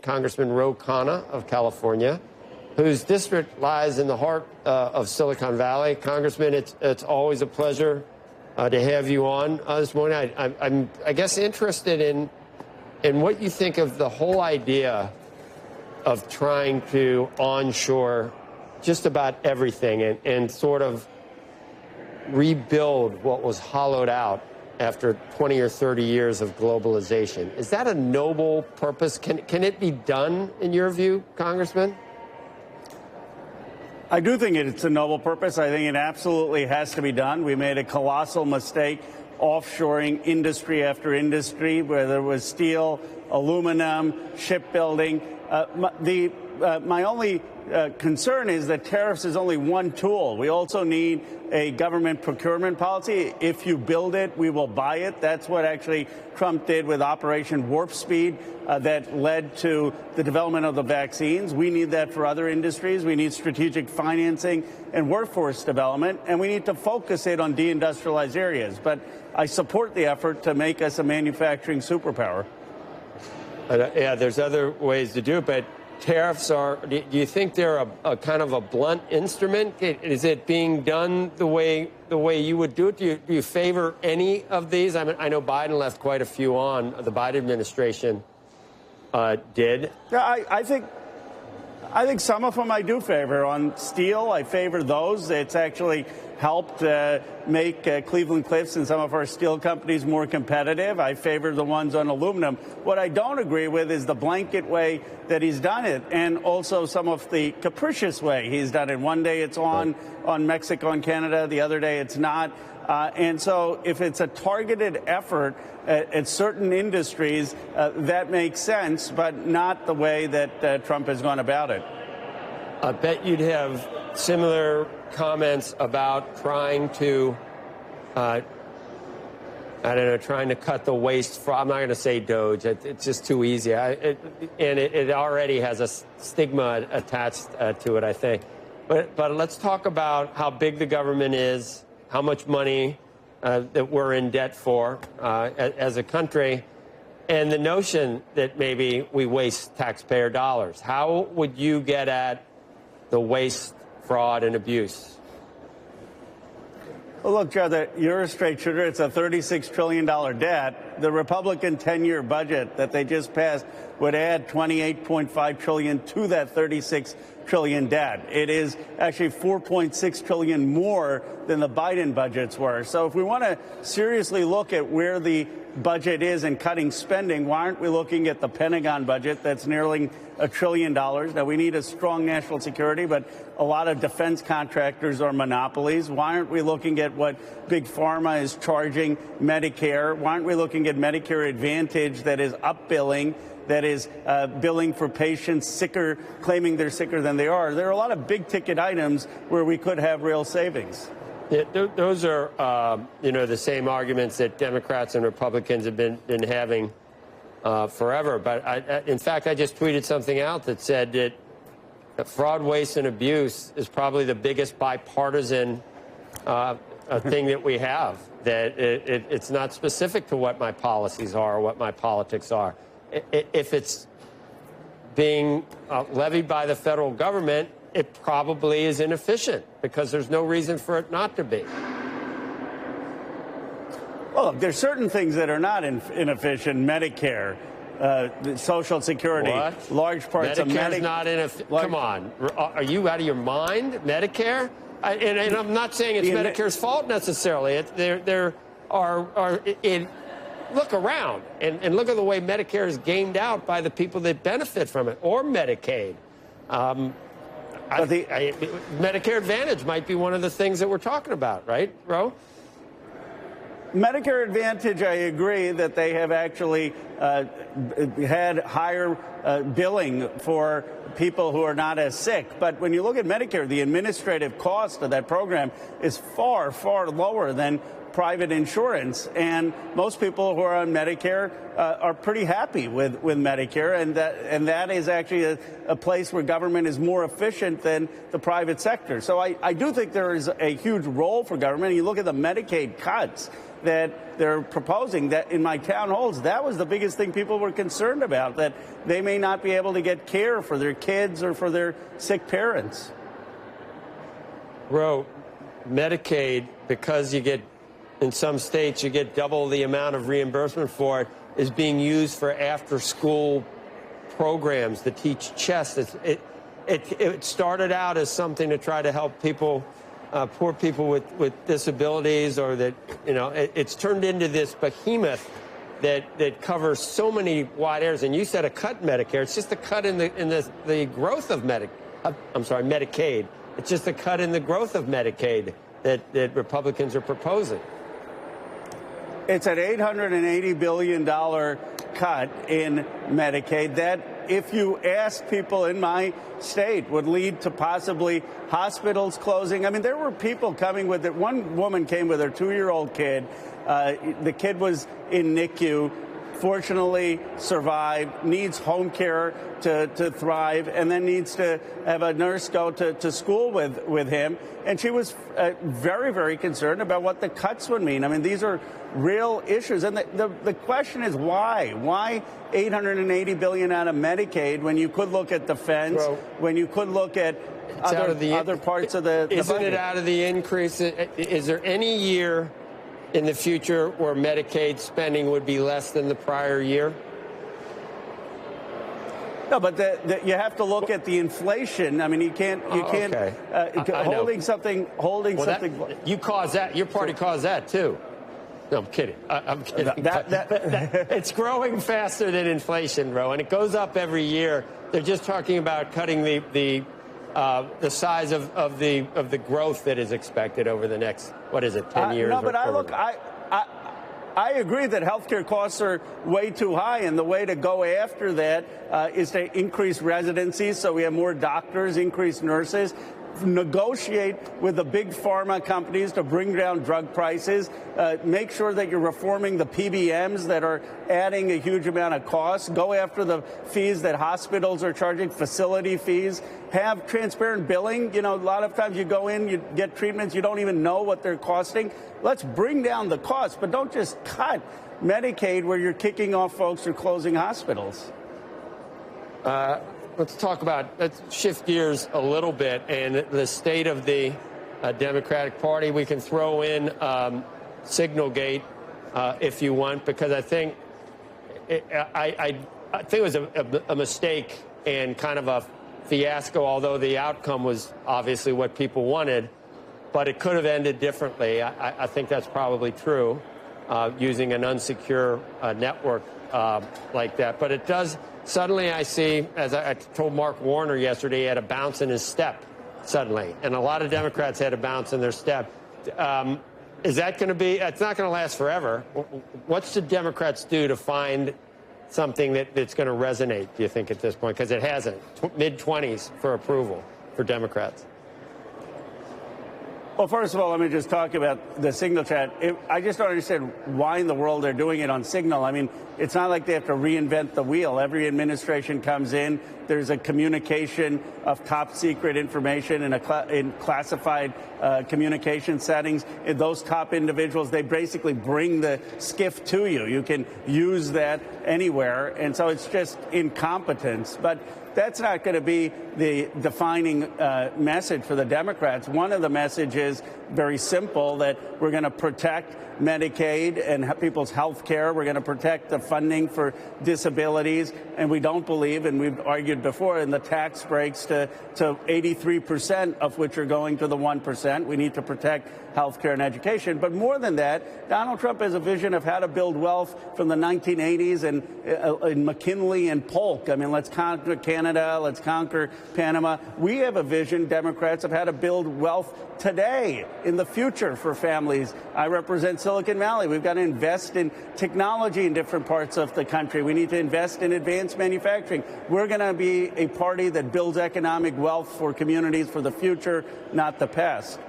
Congressman Khanna of California, whose district lies in the heart of Silicon Valley. Congressman, it's always a pleasure to have you on this morning. I'm I guess interested in what you think of the whole idea of trying to onshore just about everything and sort of rebuild what was hollowed out after 20 or 30 years of globalization. Is that a noble purpose? Can it be done, in your view, Congressman? I do think it's a noble purpose. I think it absolutely has to be done. We made a colossal mistake offshoring industry after industry, whether it was steel, aluminum, shipbuilding. My only concern is that tariffs is only one tool. We also need a government procurement policy. If you build it, we will buy it. That's what actually Trump did with Operation Warp Speed that led to the development of the vaccines. We need that for other industries. We need strategic financing and workforce development, and we need to focus it on deindustrialized areas. But I support the effort to make us a manufacturing superpower. Yeah, there's other ways to do it, but tariffs are, do you think they're a kind of a blunt instrument? Is it being done the way you would do it? Do you favor any of these? I mean, I know Biden left quite a few on. The Biden administration did. Yeah, I think some of them I do favor. On steel, I favor those. It's actually helped make Cleveland Cliffs and some of our steel companies more competitive. I favor the ones on aluminum. What I don't agree with is the blanket way that he's done it, and also some of the capricious way he's done it. One day it's on Mexico and Canada, the other day it's not. And so if it's a targeted effort at certain industries, that makes sense, but not the way that Trump has gone about it. I bet you'd have similar comments about trying to, trying to cut the waste from, I'm not going to say DOGE, it's just too easy. It already has a stigma attached to it, I think. But let's talk about how big the government is, how much money that we're in debt for as a country, and the notion that maybe we waste taxpayer dollars. How would you get at the waste, fraud, and abuse? Well, look, Joe, you're a straight shooter. It's a $36 trillion debt. The Republican 10-year budget that they just passed would add $28.5 trillion to that $36 trillion debt. It is actually $4.6 trillion more than the Biden budgets were. So if we want to seriously look at where the budget is and cutting spending, why aren't we looking at the Pentagon budget that's nearly $1 trillion? Now, we need a strong national security, but a lot of defense contractors are monopolies. Why aren't we looking at what Big Pharma is charging Medicare? Why aren't we looking at Medicare Advantage that is upbilling, that is billing for patients sicker, claiming they're sicker than they are? There are a lot of big ticket items where we could have real savings. Yeah, those are, the same arguments that Democrats and Republicans have been having forever. But in fact, I just tweeted something out that said that fraud, waste, and abuse is probably the biggest bipartisan thing that we have. That it's not specific to what my policies are or what my politics are. If it's being levied by the federal government, it probably is inefficient because there's no reason for it not to be. Well, there's certain things that are not inefficient. Medicare, Social Security, what? Large parts of Medicare. Medicare's not inefficient. Come on. Are you out of your mind? Medicare? And I'm not saying it's Medicare's fault necessarily. Look around and look at the way Medicare is gamed out by the people that benefit from it, or Medicaid. Medicare Advantage might be one of the things that we're talking about, right, Ro? Medicare Advantage, I agree that they have actually had higher billing for people who are not as sick. But when you look at Medicare, the administrative cost of that program is far, far lower than private insurance. And most people who are on Medicare are pretty happy with Medicare, and that is actually a place where government is more efficient than the private sector. So I do think there is a huge role for government. And you look at the Medicaid cuts that they're proposing, that in my town halls, that was the biggest thing people were concerned about, that they may not be able to get care for their kids or for their sick parents. Ro, Medicaid, because you get, in some states, you get double the amount of reimbursement for it, is being used for after-school programs to teach chess. It started out as something to try to help people, poor people with disabilities, or that, it's turned into this behemoth that covers so many wide areas. And you said a cut in Medicare. It's just a cut in the growth of Medicaid. It's just a cut in the growth of Medicaid that Republicans are proposing. It's an $880 billion cut in Medicaid that, if you ask people in my state, would lead to possibly hospitals closing. I mean, there were people coming with it. One woman came with her 2-year-old kid. The kid was in NICU. Fortunately survived, needs home care to thrive, and then needs to have a nurse go to school with him. And she was very, very concerned about what the cuts would mean. I mean, these are real issues. And the question is why? Why $880 billion out of Medicaid when you could look at defense, when you could look at other parts of the Isn't budget? it out of the increase? Is there any year in the future where Medicaid spending would be less than the prior year? No, but you have to look at the inflation. I mean, you can't Okay. holding something. You caused that. Your party caused that too. No, I'm kidding. I'm kidding. It's growing faster than inflation, Ro, and it goes up every year. They're just talking about cutting the size of the growth that is expected over the next, 10 years? No, but I agree that healthcare costs are way too high, and the way to go after that is to increase residencies so we have more doctors, increase nurses, negotiate with the big pharma companies to bring down drug prices, make sure that you're reforming the PBMs that are adding a huge amount of costs, go after the fees that hospitals are charging, facility fees, have transparent billing. A lot of times you go in, you get treatments, you don't even know what they're costing. Let's bring down the cost, but don't just cut Medicaid where you're kicking off folks or closing hospitals. Let's shift gears a little bit, and the state of the Democratic Party. We can throw in Signalgate if you want, because I think it was a mistake and kind of a fiasco, although the outcome was obviously what people wanted, but it could have ended differently. I think that's probably true, using an unsecure network like that. But it does. Suddenly I see, as I told Mark Warner yesterday, he had a bounce in his step suddenly. And a lot of Democrats had a bounce in their step. Is that going to be, it's not going to last forever. What should Democrats do to find something that's going to resonate, do you think, at this point? Because it hasn't. Mid-20s for approval for Democrats. Well, first of all, let me just talk about the Signal chat. I just don't understand why in the world they're doing it on Signal. I mean, it's not like they have to reinvent the wheel. Every administration comes in, there's a communication of top secret information in classified communication settings. Those top individuals, they basically bring the skiff to you. You can use that anywhere. And so it's just incompetence. But that's not going to be the defining message for the Democrats. One of the messages, very simple, that we're going to protect Medicaid and people's health care. We're going to protect the funding for disabilities. And we don't believe, and we've argued before, in the tax breaks to 83% of which are going to the 1%. We need to protect health care and education. But more than that, Donald Trump has a vision of how to build wealth from the 1980s and McKinley and Polk. I mean, let's conquer Canada. Let's conquer Panama. We have a vision, Democrats, of how to build wealth today, in the future, for families. I represent Silicon Valley. We've got to invest in technology in different parts of the country. We need to invest in advanced manufacturing. We're going to be a party that builds economic wealth for communities for the future, not the past.